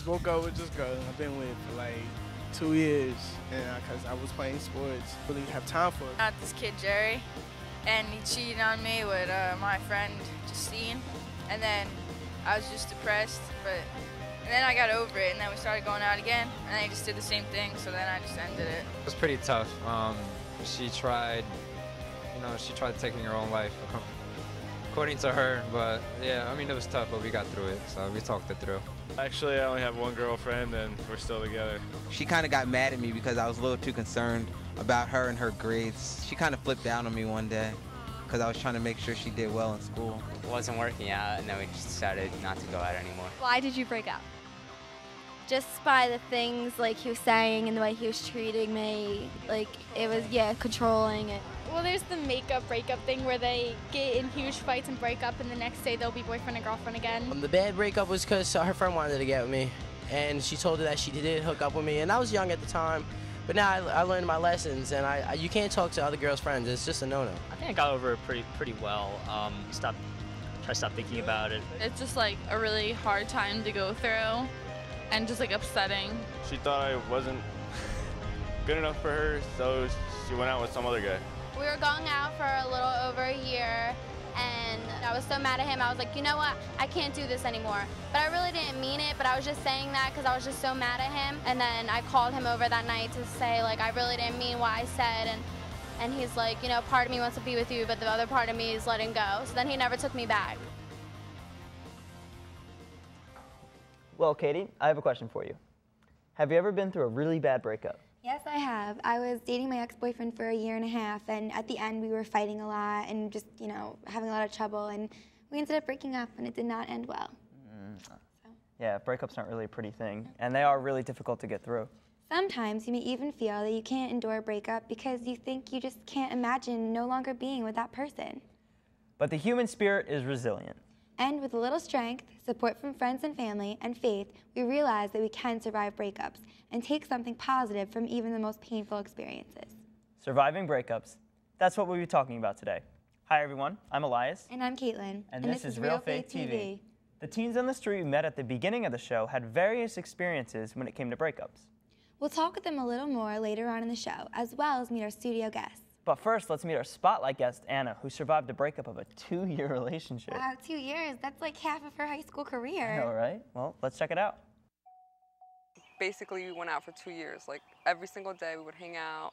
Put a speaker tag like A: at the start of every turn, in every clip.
A: broke up with this girl I've been with for like 2 years, and because I was playing sports, really have time for it.
B: Got this kid Jerry, and he cheated on me with my friend Justine, and then I was just depressed, and then I got over it, and then we started going out again, and I just did the same thing, so then I just ended it.
C: It was pretty tough. She tried taking her own life, according to her, but yeah, I mean, it was tough, but we got through it, so we talked it through.
D: Actually, I only have one girlfriend, and we're still together.
E: She kind of got mad at me because I was a little too concerned about her and her grades. She kind of flipped down on me one day because I was trying to make sure she did well in school.
F: It wasn't working out, and then we just decided not to go out anymore.
G: Why did you break up?
H: Just by the things like he was saying and the way he was treating me, like it was, controlling it.
G: Well, there's the breakup thing where they get in huge fights and break up, and the next day they'll be boyfriend and girlfriend again.
I: The bad breakup was because her friend wanted to get with me, and she told her that she didn't hook up with me, and I was young at the time, but now I learned my lessons, and you can't talk to other girls' friends. It's just a no-no.
J: I think I got over it pretty well. Try to stop thinking about it.
B: It's just like a really hard time to go through, and just like upsetting.
D: She thought I wasn't good enough for her, so she went out with some other guy.
K: We were going out for a little over a year, and I was so mad at him. I was like, you know what? I can't do this anymore. But I really didn't mean it, but I was just saying that because I was just so mad at him. And then I called him over that night to say, like, I really didn't mean what I said. And he's like, you know, part of me wants to be with you, but the other part of me is letting go. So then he never took me back.
L: Well, Katie, I have a question for you. Have you ever been through a really bad breakup?
H: Yes, I have. I was dating my ex-boyfriend for 1.5 years, and at the end we were fighting a lot and just, having a lot of trouble, and we ended up breaking up, and it did not end well.
L: Yeah, breakups aren't really a pretty thing, and they are really difficult to get through.
H: Sometimes you may even feel that you can't endure a breakup because you think you just can't imagine no longer being with that person.
L: But the human spirit is resilient.
H: And with a little strength, support from friends and family, and faith, we realize that we can survive breakups and take something positive from even the most painful experiences.
L: Surviving breakups, that's what we'll be talking about today. Hi everyone, I'm Elias.
H: And I'm Caitlin.
L: And this is Real Faith TV. The teens on the street we met at the beginning of the show had various experiences when it came to breakups.
H: We'll talk with them a little more later on in the show, as well as meet our studio guests.
L: But first, let's meet our spotlight guest, Anna, who survived the breakup of a 2-year relationship.
H: Wow, 2 years? That's like half of her high school career.
L: I know, right? Well, let's check it out.
M: Basically, we went out for 2 years. Like, every single day we would hang out.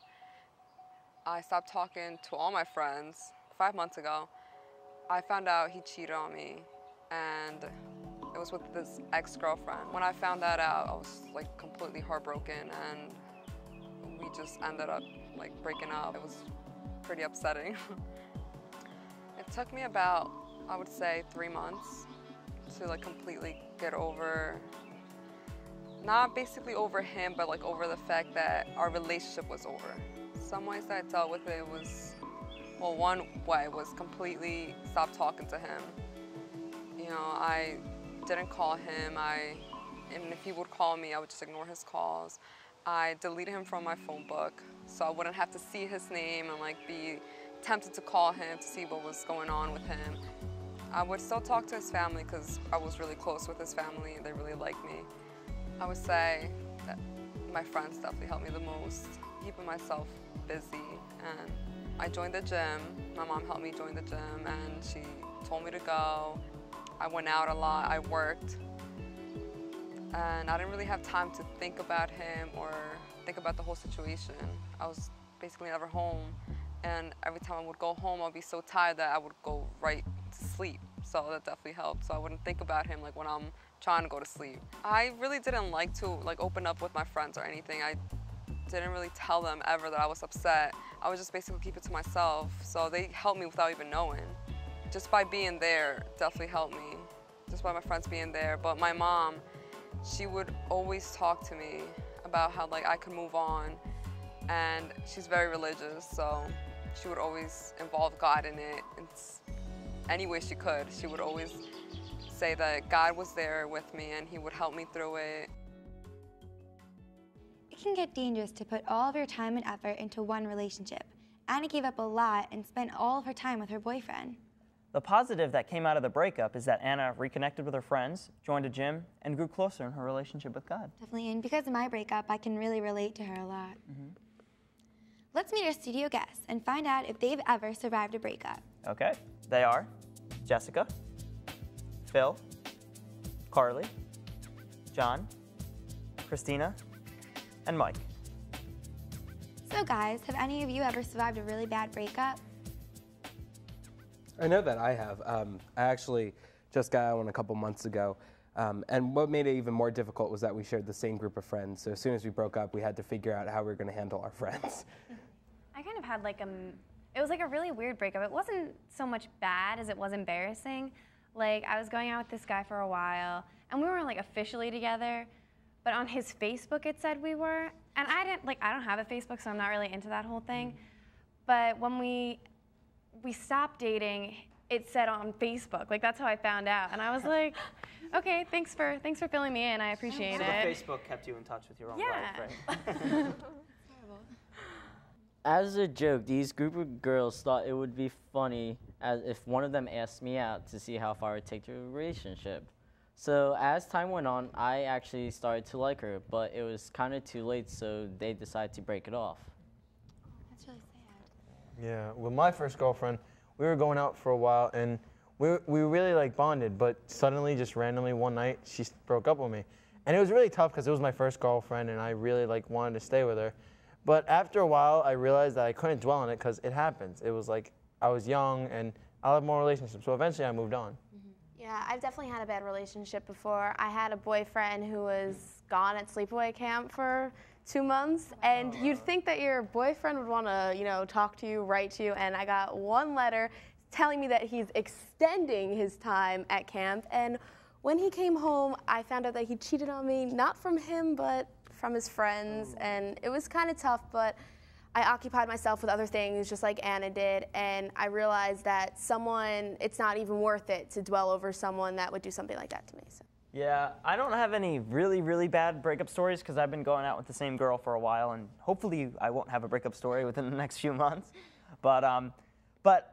M: I stopped talking to all my friends 5 months ago. I found out he cheated on me, and it was with this ex-girlfriend. When I found that out, I was, like, completely heartbroken, and we just ended up, like, breaking up. It was pretty upsetting. It took me about, I would say, 3 months to like completely get over, not basically over him, but like over the fact that our relationship was over. Some ways that I dealt with it was, well, one way was completely stop talking to him. You know, I didn't call him, and if he would call me, I would just ignore his calls. I deleted him from my phone book, so I wouldn't have to see his name and like be tempted to call him to see what was going on with him. I would still talk to his family because I was really close with his family and they really liked me. I would say that my friends definitely helped me the most, keeping myself busy. And I joined the gym. My mom helped me join the gym and she told me to go. I went out a lot, I worked. And I didn't really have time to think about him or think about the whole situation. I was basically never home. And every time I would go home, I'd be so tired that I would go right to sleep. So that definitely helped. So I wouldn't think about him like when I'm trying to go to sleep. I really didn't like to open up with my friends or anything. I didn't really tell them ever that I was upset. I would just basically keep it to myself. So they helped me without even knowing. Just by being there definitely helped me. Just by my friends being there. But my mom, she would always talk to me about how I could move on, and she's very religious, so she would always involve God in it in any way she could. She would always say that God was there with me and he would help me through it.
H: It can get dangerous to put all of your time and effort into one relationship. Anna gave up a lot and spent all of her time with her boyfriend.
L: The positive that came out of the breakup is that Anna reconnected with her friends, joined a gym, and grew closer in her relationship with God.
H: Definitely, and because of my breakup, I can really relate to her a lot. Let's meet our studio guests and find out if they've ever survived a breakup.
L: Okay, they are Jessica, Phil, Carly, John, Christina, and Mike.
H: So guys, have any of you ever survived a really bad breakup?
N: I know that I have. I actually just got out one a couple months ago. And what made it even more difficult was that we shared the same group of friends. So as soon as we broke up, we had to figure out how we were going to handle our friends.
O: I kind of had like it was like a really weird breakup. It wasn't so much bad as it was embarrassing. Like I was going out with this guy for a while and we weren't like officially together, but on his Facebook it said we were. And I don't have a Facebook, so I'm not really into that whole thing. But when we stopped dating, it said on Facebook. Like that's how I found out. And I was like, okay, thanks for filling me in. I appreciate
L: So
O: it.
L: the Facebook kept you in touch with your own life, right?
P: As a joke, these group of girls thought it would be funny as if one of them asked me out to see how far it would take the relationship. So as time went on, I actually started to like her, but it was kind of too late, so they decided to break it off.
H: That's really sad.
Q: Yeah, with my first girlfriend, we were going out for a while, and we really like bonded, but suddenly, just randomly one night, she broke up with me. And it was really tough because it was my first girlfriend, and I really like wanted to stay with her. But after a while, I realized that I couldn't dwell on it because it happens. It was like I was young, and I'll have more relationships. So eventually, I moved on.
R: Yeah, I've definitely had a bad relationship before. I had a boyfriend who was gone at sleepaway camp for 2 months, and you'd think that your boyfriend would want to, talk to you, write to you, and I got one letter telling me that he's extending his time at camp, and when he came home, I found out that he cheated on me, not from him, but from his friends, and it was kind of tough, but I occupied myself with other things just like Anna did, and I realized that it's not even worth it to dwell over someone that would do something like that to me. So.
L: Yeah, I don't have any really, really bad breakup stories because I've been going out with the same girl for a while, and hopefully I won't have a breakup story within the next few months. But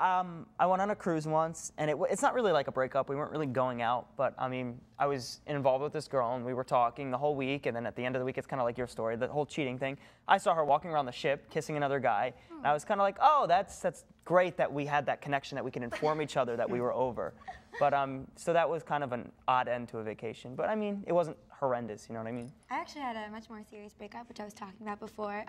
L: I went on a cruise once, and it's not really like a breakup. We weren't really going out, but I mean, I was involved with this girl, and we were talking the whole week, and then at the end of the week, it's kind of like your story, the whole cheating thing. I saw her walking around the ship, kissing another guy, and I was kind of like, oh, that's great that we had that connection, that we can inform each other that we were over. But so that was kind of an odd end to a vacation, but I mean, it wasn't horrendous, you know what I mean?
H: I actually had a much more serious breakup, which I was talking about before.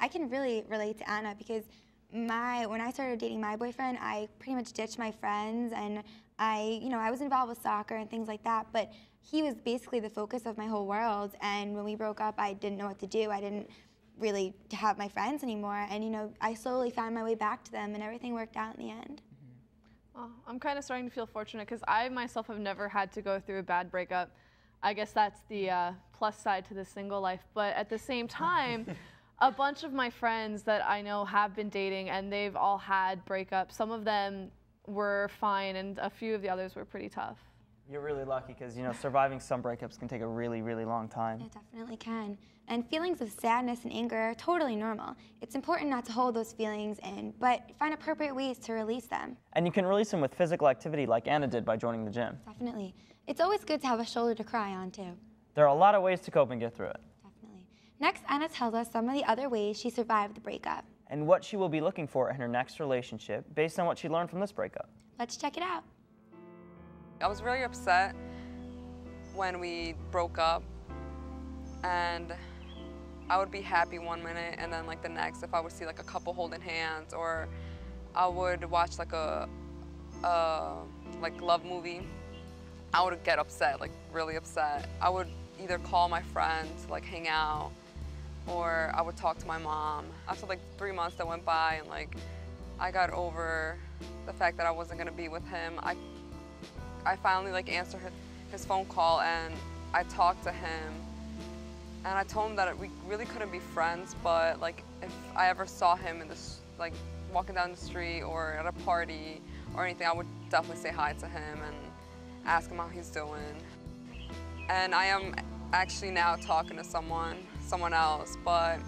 H: I can really relate to Anna because when I started dating my boyfriend, I pretty much ditched my friends, and I was involved with soccer and things like that, but he was basically the focus of my whole world, and when we broke up, I didn't know what to do. I didn't really have my friends anymore, and I slowly found my way back to them, and everything worked out in the end.
S: Well, I'm kind of starting to feel fortunate because I myself have never had to go through a bad breakup. I guess that's the plus side to the single life, but at the same time, a bunch of my friends that I know have been dating, and they've all had breakups. Some of them were fine, and a few of the others were pretty tough.
L: You're really lucky because, surviving some breakups can take a really, really long time.
H: It definitely can. And feelings of sadness and anger are totally normal. It's important not to hold those feelings in, but find appropriate ways to release them.
L: And you can release them with physical activity like Anna did by joining the gym.
H: Definitely. It's always good to have a shoulder to cry on, too.
L: There are a lot of ways to cope and get through it.
H: Next, Anna tells us some of the other ways she survived the breakup.
L: And what she will be looking for in her next relationship based on what she learned from this breakup.
H: Let's check it out.
M: I was really upset when we broke up, and I would be happy one minute, and then like the next, if I would see like a couple holding hands, or I would watch like a love movie, I would get upset, like really upset. I would either call my friends, like hang out, or I would talk to my mom. After like 3 months that went by, and like I got over the fact that I wasn't gonna be with him, I finally like answered his phone call, and I talked to him, and I told him that we really couldn't be friends, but like if I ever saw him in this, like walking down the street or at a party or anything, I would definitely say hi to him and ask him how he's doing. And I am actually now talking to someone else, but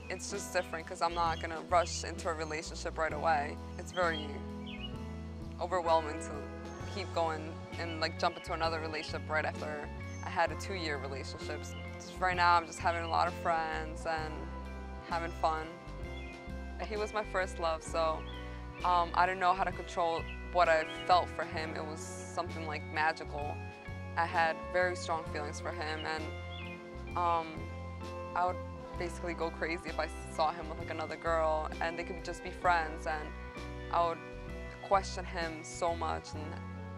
M: it's just different because I'm not gonna rush into a relationship right away. It's very overwhelming to keep going and like jump into another relationship right after I had a 2-year relationship. So right now I'm just having a lot of friends and having fun. He was my first love, so I didn't know how to control what I felt for him. It was something like magical. I had very strong feelings for him, and I would basically go crazy if I saw him with like another girl, and they could just be friends, and I would question him so much and,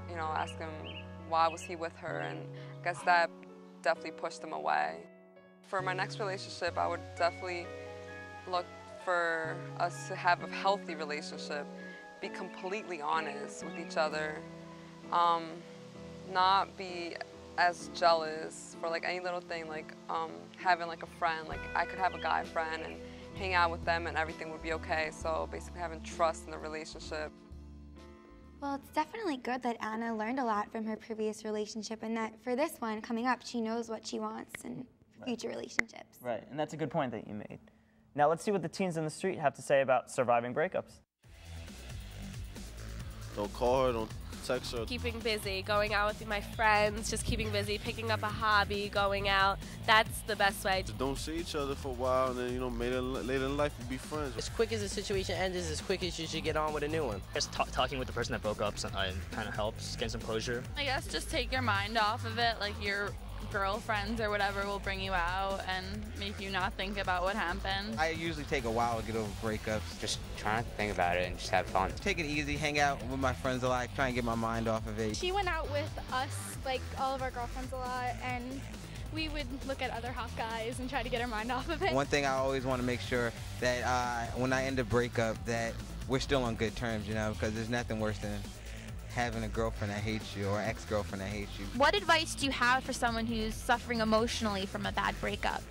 M: you know, ask him why was he with her, and I guess that definitely pushed him away. For my next relationship, I would definitely look for us to have a healthy relationship, be completely honest with each other, not be as jealous for like any little thing, like having like a friend, like I could have a guy friend and hang out with them and everything would be okay. So basically having trust in the relationship.
H: Well, it's definitely good that Anna learned a lot from her previous relationship, and that for this one coming up, she knows what she wants in future relationships.
L: Right, and that's a good point that you made. Now let's see what the teens in the street have to say about surviving breakups.
T: Don't call her, don't text her.
U: Keeping busy, going out with my friends, just keeping busy, picking up a hobby, going out. That's the best way.
T: Don't see each other for a while, and then, you know, later in life we'll be friends.
I: As quick as the situation ends, as quick as you should get on with a new one.
J: Just talking with the person that broke up kind of helps, getting some closure.
B: I guess just take your mind off of it, like your girlfriends or whatever will bring you out and make you not think about what happened.
E: I usually take a while to get over breakups.
F: Just try not to think about it and just have fun.
E: Take it easy, hang out with my friends a lot, try and get my mind off of it.
G: She went out with us, like all of our girlfriends a lot, and we would look at other hot guys and try to get our mind off of it.
E: One thing I always want to make sure that when I end a breakup that we're still on good terms, you know, because there's nothing worse than having a girlfriend that hates you or an ex-girlfriend that hates you.
V: What advice do you have for someone who's suffering emotionally from a bad breakup?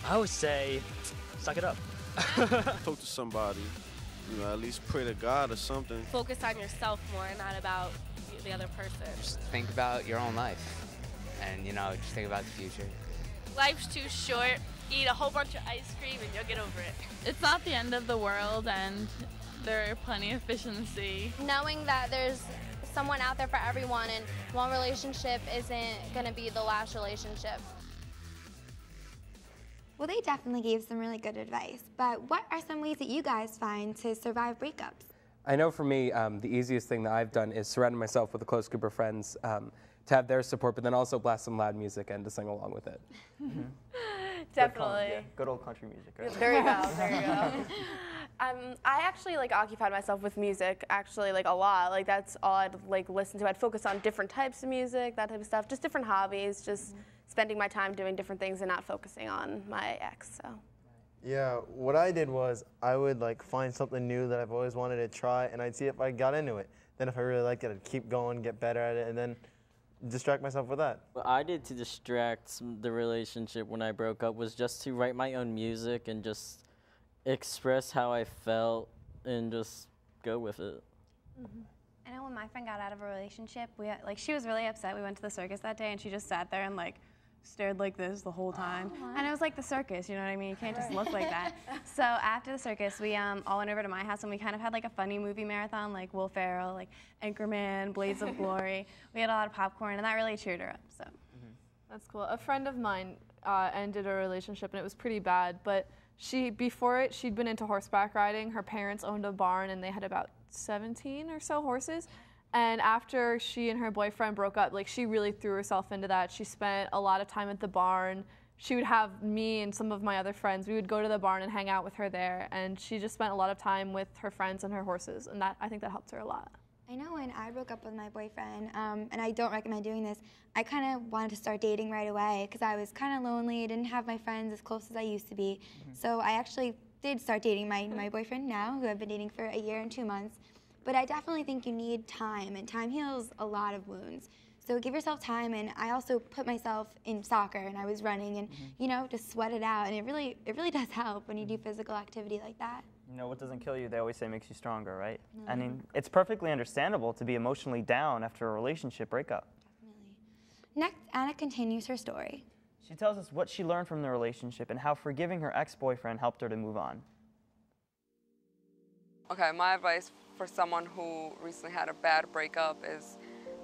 J: I would say, suck it up.
T: Talk to somebody, you know, at least pray to God or something.
U: Focus on yourself more, not about the other person.
F: Just think about your own life and, you know, just think about the future.
B: Life's too short. Eat a whole bunch of ice cream and you'll get over it. It's not the end of the world, and there are plenty of fish in the sea.
K: Knowing that there's someone out there for everyone, and one relationship isn't going to be the last relationship.
H: Well, they definitely gave some really good advice, but what are some ways that you guys find to survive breakups?
N: I know for me, the easiest thing that I've done is surround myself with a close group of friends to have their support, but then also blast some loud music and to sing along with it.
R: Definitely.
L: Good old country music. Right?
R: There you go, there you go. I actually occupied myself with music actually a lot. That's all I'd listen to. I'd focus on different types of music, that type of stuff, just different hobbies, just spending my time doing different things and not focusing on my ex. So.
Q: Yeah, what I did was I would find something new that I've always wanted to try, and I'd see if I got into it. Then if I really liked it, I'd keep going, get better at it, and then distract myself with that.
P: What I did to distract the relationship when I broke up was just to write my own music and just express how I felt and just go with it.
O: I know when my friend got out of a relationship, she was really upset. We went to the circus that day, and she just sat there and stared like this the whole time. And it was like the circus, you know what I mean? You can't just look like that. So after the circus, we all went over to my house, and we kind of had a funny movie marathon, like Will Ferrell, Anchorman, Blades of Glory. We had a lot of popcorn, and that really cheered her up. So.
S: That's cool. A friend of mine ended a relationship, and it was pretty bad, but before it, she'd been into horseback riding. Her parents owned a barn, and they had about 17 or so horses. And after she and her boyfriend broke up, she really threw herself into that. She spent a lot of time at the barn. She would have me and some of my other friends. We would go to the barn and hang out with her there. And she just spent a lot of time with her friends and her horses. And I think that helped her a lot.
H: I know when I broke up with my boyfriend, and I don't recommend doing this, I kind of wanted to start dating right away because I was kind of lonely. I didn't have my friends as close as I used to be. So I actually did start dating my boyfriend now, who I've been dating for 1 year and 2 months. But I definitely think you need time, and time heals a lot of wounds. So give yourself time, and I also put myself in soccer, and I was running, and just sweat it out, and it really does help when you do physical activity like that.
L: You know, what doesn't kill you, they always say, makes you stronger, right? I mean, it's perfectly understandable to be emotionally down after a relationship breakup.
H: Definitely. Next, Anna continues her story.
L: She tells us what she learned from the relationship and how forgiving her ex-boyfriend helped her to move on.
M: Okay, my advice for someone who recently had a bad breakup is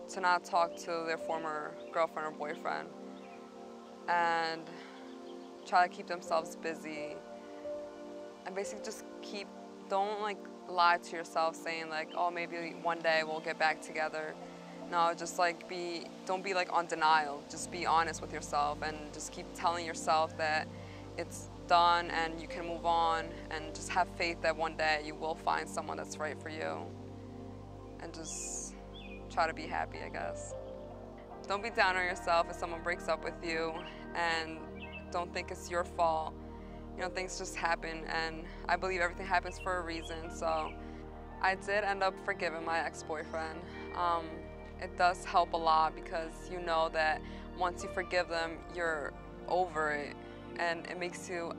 M: to not talk to their former girlfriend or boyfriend and try to keep themselves busy and basically just don't like lie to yourself saying like, oh, maybe one day we'll get back together. No, just like don't be like on denial. Just be honest with yourself and just keep telling yourself that it's done and you can move on, and just have faith that one day you will find someone that's right for you. And just try to be happy, I guess. Don't be down on yourself if someone breaks up with you, and don't think it's your fault. You know, things just happen, and I believe everything happens for a reason. So I did end up forgiving my ex-boyfriend. It does help a lot because you know that once you forgive them, you're over it, and it makes you,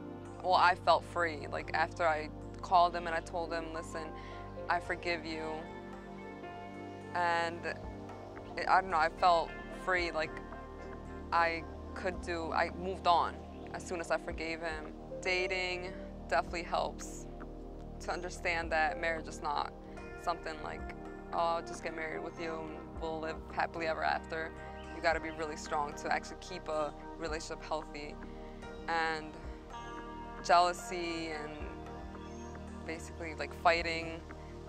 M: well, I felt free. Like after I called him and I told him, listen, I forgive you, and I don't know, I felt free, like I moved on as soon as I forgave him. Dating definitely helps to understand that marriage is not something like, oh, I'll just get married with you and we'll live happily ever after. You gotta be really strong to actually keep a relationship healthy. And jealousy and basically like fighting,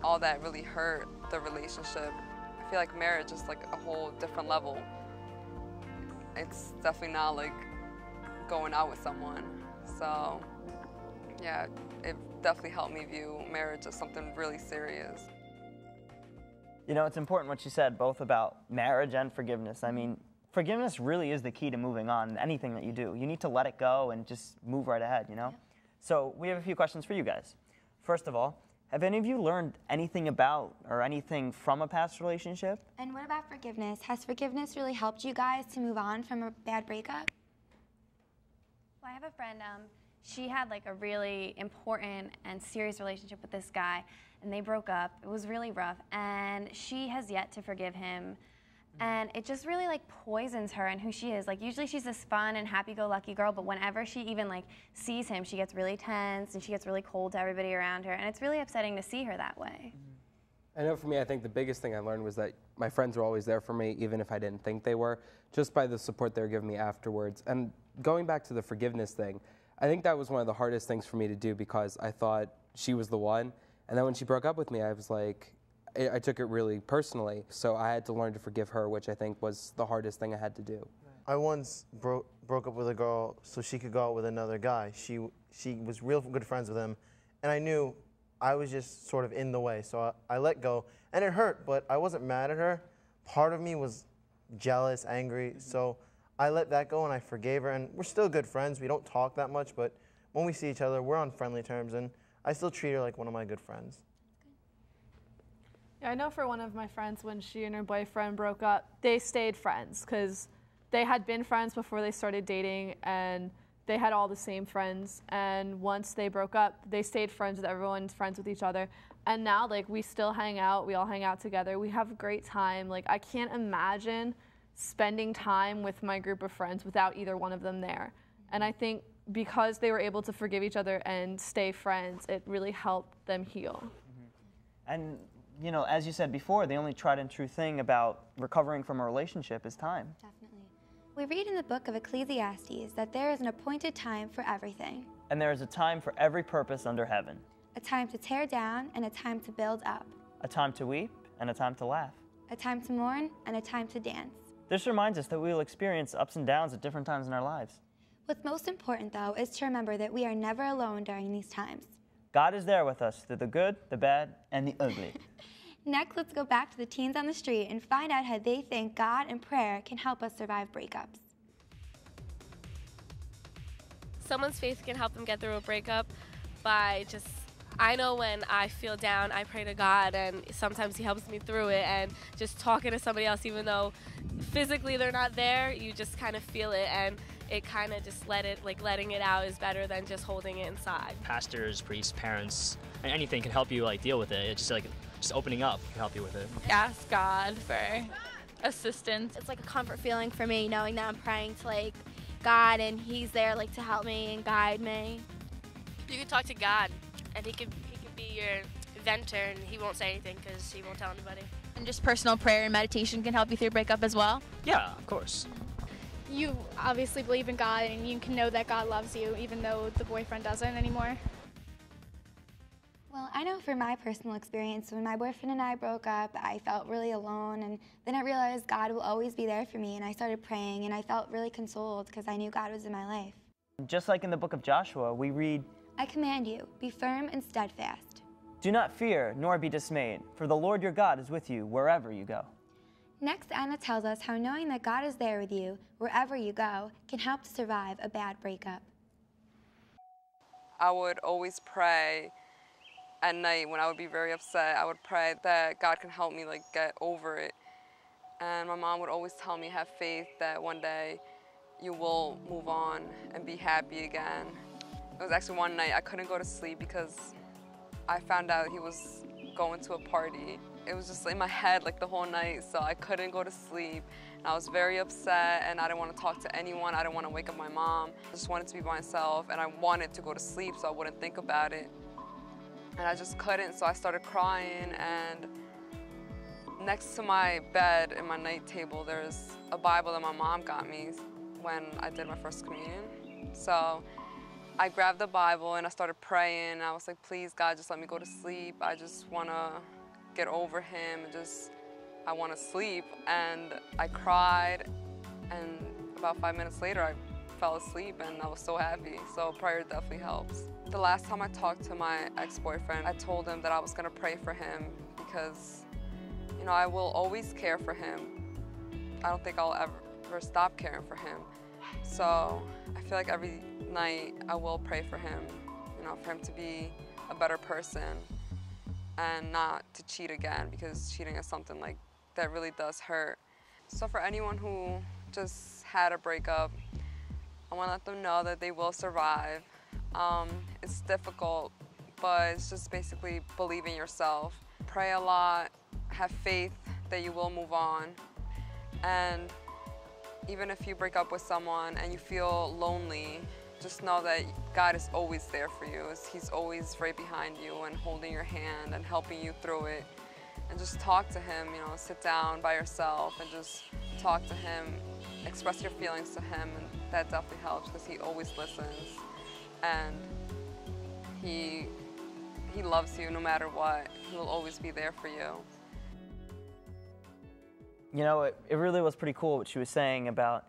M: all that really hurt the relationship. I feel like marriage is like a whole different level. It's definitely not like going out with someone. So yeah, it definitely helped me view marriage as something really serious.
L: You know, it's important what you said, both about marriage and forgiveness. I mean, forgiveness really is the key to moving on in anything that you do. You need to let it go and just move right ahead, you know? So we have a few questions for you guys. First of all, have any of you learned anything about or anything from a past relationship?
H: And what about forgiveness? Has forgiveness really helped you guys to move on from a bad breakup?
O: Well, I have a friend, she had like a really important and serious relationship with this guy, and they broke up. It was really rough, and she has yet to forgive him. And it just really like poisons her and who she is. Like usually she's this fun and happy-go-lucky girl, but whenever she even like sees him, she gets really tense and she gets really cold to everybody around her, and it's really upsetting to see her that way.
N: I know for me, I think the biggest thing I learned was that my friends were always there for me, even if I didn't think they were, just by the support they were giving me afterwards. And going back to the forgiveness thing, I think that was one of the hardest things for me to do because I thought she was the one. And then when she broke up with me, I was like, I took it really personally. So I had to learn to forgive her, which I think was the hardest thing I had to do.
Q: I once broke up with a girl so she could go out with another guy. She was real good friends with him, and I knew I was just sort of in the way. So I let go, and it hurt, but I wasn't mad at her. Part of me was jealous, angry, so I let that go and I forgave her, and we're still good friends. We don't talk that much, but when we see each other, we're on friendly terms, and I still treat her like one of my good friends.
S: Yeah, I know for one of my friends, when she and her boyfriend broke up, they stayed friends because they had been friends before they started dating, and they had all the same friends. And once they broke up, they stayed friends with everyone, friends with each other. And now, like, we still hang out. We all hang out together. We have a great time. Like, I can't imagine spending time with my group of friends without either one of them there. And I think because they were able to forgive each other and stay friends, it really helped them heal.
L: And you know, as you said before, the only tried and true thing about recovering from a relationship is time.
H: Definitely. We read in the book of Ecclesiastes that there is an appointed time for everything.
L: And there is a time for every purpose under heaven.
H: A time to tear down and a time to build up.
L: A time to weep and a time to laugh.
H: A time to mourn and a time to dance.
L: This reminds us that we will experience ups and downs at different times in our lives.
H: What's most important, though, is to remember that we are never alone during these times.
L: God is there with us through the good, the bad, and the ugly.
H: Next, let's go back to the teens on the street and find out how they think God and prayer can help us survive breakups.
U: Someone's faith can help them get through a breakup by just, I know when I feel down, I pray to God, and sometimes He helps me through it, and just talking to somebody else, even though physically they're not there, you just kind of feel it, and it kind of just letting it out is better than just holding it inside.
J: Pastors, priests, parents, and anything can help you deal with it. It's just opening up can help you with it.
B: Ask God for assistance.
K: It's like a comfort feeling for me knowing that I'm praying to God and He's there to help me and guide me.
B: You can talk to God, and He could be
U: venter, and he won't say anything because he won't tell anybody.
V: And just personal prayer and meditation can help you through a breakup as well?
J: Yeah, of course.
G: You obviously believe in God, and you can know that God loves you even though the boyfriend doesn't anymore.
H: Well, I know from my personal experience, when my boyfriend and I broke up, I felt really alone, and then I realized God will always be there for me, and I started praying, and I felt really consoled because I knew God was in my life.
L: Just like in the book of Joshua, we read,
H: I command you, be firm and steadfast.
L: "Do not fear, nor be dismayed, for the Lord your God is with you wherever you go."
H: Next, Anna tells us how knowing that God is there with you, wherever you go, can help to survive a bad breakup.
M: I would always pray at night when I would be very upset. I would pray that God can help me get over it. And my mom would always tell me, have faith that one day you will move on and be happy again. It was actually one night I couldn't go to sleep because I found out he was going to a party. It was just in my head the whole night, so I couldn't go to sleep. And I was very upset, and I didn't want to talk to anyone. I didn't want to wake up my mom. I just wanted to be by myself, and I wanted to go to sleep so I wouldn't think about it. And I just couldn't, so I started crying, and next to my bed in my night table, there's a Bible that my mom got me when I did my first communion. So I grabbed the Bible and I started praying. I was like, please, God, just let me go to sleep. I just want to get over him, and I want to sleep. And I cried, and about 5 minutes later, I fell asleep, and I was so happy. So prayer definitely helps. The last time I talked to my ex-boyfriend, I told him that I was gonna pray for him because, I will always care for him. I don't think I'll ever stop caring for him. So I feel like every night I will pray for him, for him to be a better person and not to cheat again, because cheating is something that really does hurt. So for anyone who just had a breakup, I want to let them know that they will survive. It's difficult, but it's just basically believe in yourself. Pray a lot, have faith that you will move on. And even if you break up with someone and you feel lonely, just know that God is always there for you. He's always right behind you and holding your hand and helping you through it. And just talk to him, sit down by yourself and just talk to him, express your feelings to him, and that definitely helps because he always listens. And he loves you no matter what. He will always be there for you.
L: It really was pretty cool what she was saying about,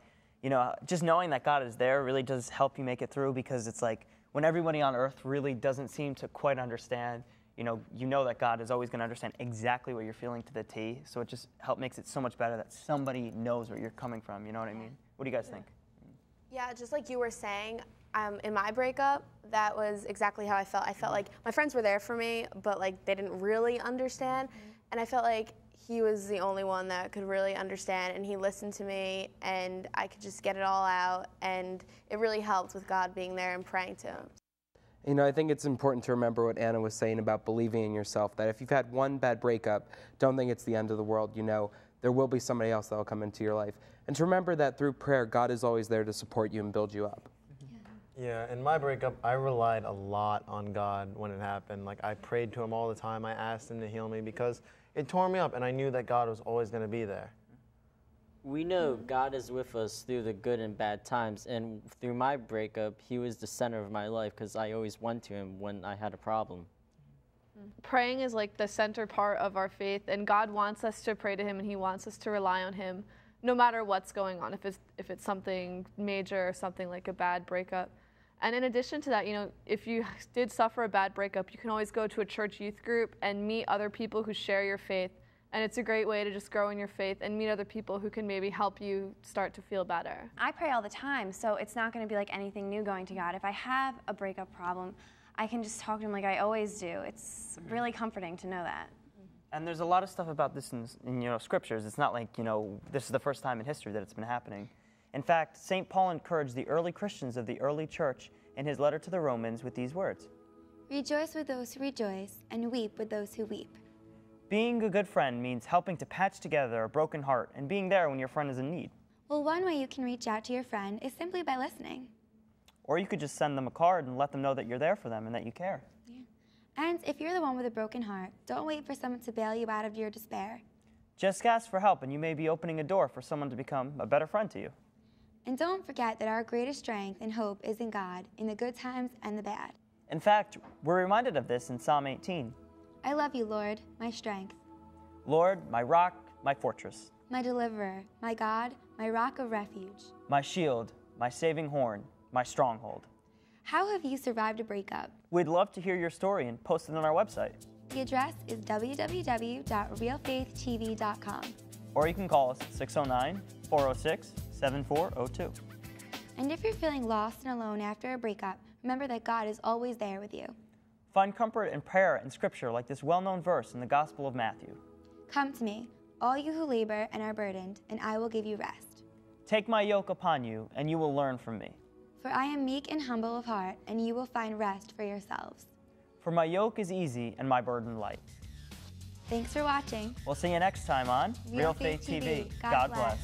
L: just knowing that God is there really does help you make it through, because it's when everybody on earth really doesn't seem to quite understand, you know that God is always going to understand exactly what you're feeling to the T. So it just makes it so much better that somebody knows where you're coming from. You know what I mean? What do you guys think?
R: Yeah, just like you were saying, in my breakup, that was exactly how I felt. I felt like my friends were there for me, but they didn't really understand. And I felt like he was the only one that could really understand, and he listened to me, and I could just get it all out, and it really helped with God being there and praying to him.
N: I think it's important to remember what Anna was saying about believing in yourself, that if you've had one bad breakup, don't think it's the end of the world. There will be somebody else that will come into your life. And to remember that through prayer, God is always there to support you and build you up.
Q: Yeah, in my breakup, I relied a lot on God when it happened. I prayed to him all the time. I asked him to heal me because it tore me up, and I knew that God was always going to be there.
P: We know God is with us through the good and bad times, and through my breakup, he was the center of my life because I always went to him when I had a problem.
S: Praying is the center part of our faith, and God wants us to pray to him, and he wants us to rely on him no matter what's going on, if it's something major or something like a bad breakup. And in addition to that, if you did suffer a bad breakup, you can always go to a church youth group and meet other people who share your faith. And it's a great way to just grow in your faith and meet other people who can maybe help you start to feel better.
O: I pray all the time, so it's not going to be like anything new going to God. If I have a breakup problem, I can just talk to him like I always do. It's really comforting to know that.
L: And there's a lot of stuff about this in scriptures. It's not like, this is the first time in history that it's been happening. In fact, St. Paul encouraged the early Christians of the early church in his letter to the Romans with these words.
H: Rejoice with those who rejoice, and weep with those who weep.
L: Being a good friend means helping to patch together a broken heart and being there when your friend is in need.
H: Well, one way you can reach out to your friend is simply by listening.
L: Or you could just send them a card and let them know that you're there for them and that you care.
H: Yeah. And if you're the one with a broken heart, don't wait for someone to bail you out of your despair.
L: Just ask for help and you may be opening a door for someone to become a better friend to you.
H: And don't forget that our greatest strength and hope is in God, in the good times and the bad.
L: In fact, we're reminded of this in Psalm 18.
H: I love you, Lord, my strength,
L: Lord, my rock, my fortress,
H: my deliverer, my God, my rock of refuge,
L: my shield, my saving horn, my stronghold.
H: How have you survived a breakup?
L: We'd love to hear your story and post it on our website.
H: The address is www.realfaithtv.com.
L: Or you can call us at 609-406-7402.
H: And if you're feeling lost and alone after a breakup, remember that God is always there with you.
L: Find comfort in prayer and scripture like this well-known verse in the Gospel of Matthew.
H: Come to me, all you who labor and are burdened, and I will give you rest.
L: Take my yoke upon you, and you will learn from me.
H: For I am meek and humble of heart, and you will find rest for yourselves.
L: For my yoke is easy and my burden light.
H: Thanks for watching.
L: We'll see you next time on Real Faith TV. God bless.